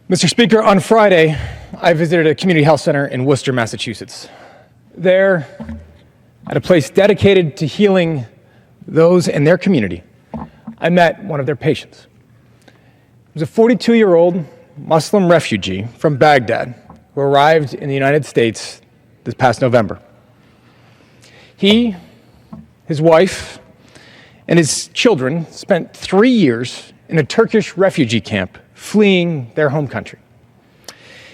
Mr. Speaker, on Friday, I visited a community health center in Worcester, Massachusetts. There, at a place dedicated to healing those in their community, I met one of their patients. He was a 42-year-old Muslim refugee from Baghdad who arrived in the United States this past November. He, his wife, and his children spent 3 years in a Turkish refugee camp fleeing their home country.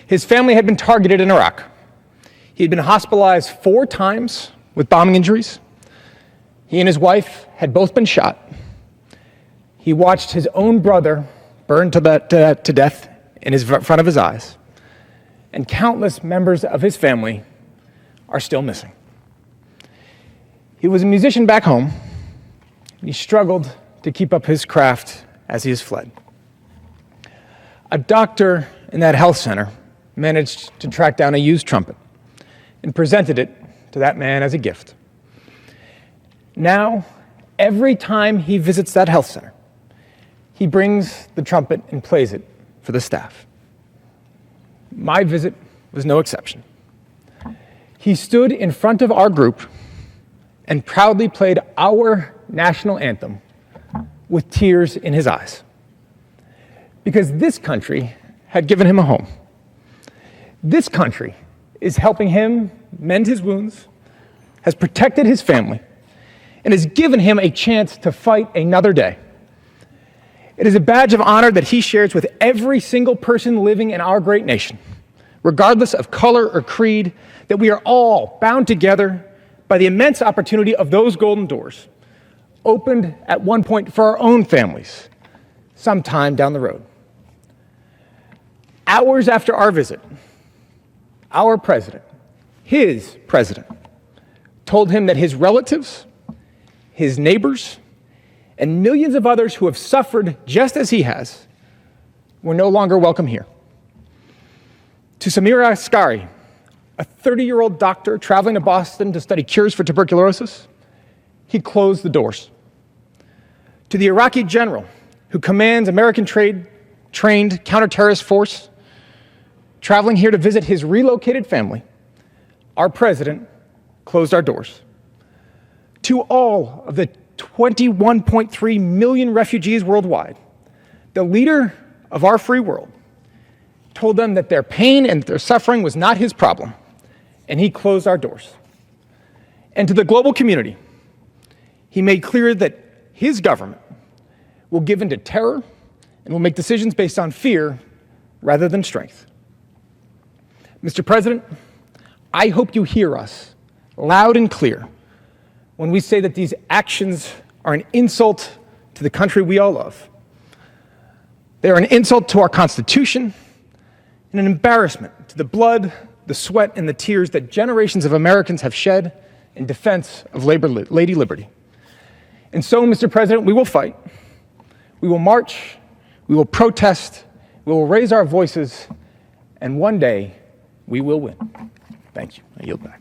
His family had been targeted in Iraq. He had been hospitalized 4 times with bombing injuries. He and his wife had both been shot. He watched his own brother burned to death in front of his eyes. And countless members of his family are still missing. He was a musician back home. He struggled to keep up his craft as he has fled. A doctor in that health center managed to track down a used trumpet and presented it to that man as a gift. Now, every time he visits that health center, he brings the trumpet and plays it for the staff. My visit was no exception. He stood in front of our group and proudly played our national anthem with tears in his eyes, because this country had given him a home. This country is helping him mend his wounds, has protected his family, and has given him a chance to fight another day. It is a badge of honor that he shares with every single person living in our great nation, regardless of color or creed, that we are all bound together by the immense opportunity of those golden doors, opened at one point for our own families, sometime down the road. Hours after our visit, our president, his president, told him that his relatives, his neighbors, and millions of others who have suffered just as he has were no longer welcome here. To Samir Askari, a 30-year-old doctor traveling to Boston to study cures for tuberculosis, he closed the doors. To the Iraqi general who commands American-trained counter-terrorist force, traveling here to visit his relocated family, our president closed our doors. To all of the 21.3 million refugees worldwide, the leader of our free world told them that their pain and their suffering was not his problem, and he closed our doors. And to the global community, he made clear that his government will give in to terror and will make decisions based on fear rather than strength. Mr. President, I hope you hear us loud and clear when we say that these actions are an insult to the country we all love. They are an insult to our Constitution and an embarrassment to the blood, the sweat, and the tears that generations of Americans have shed in defense of Lady Liberty. And so, Mr. President, we will fight. We will march. We will protest. We will raise our voices. And one day, we will win. Thank you. I yield back.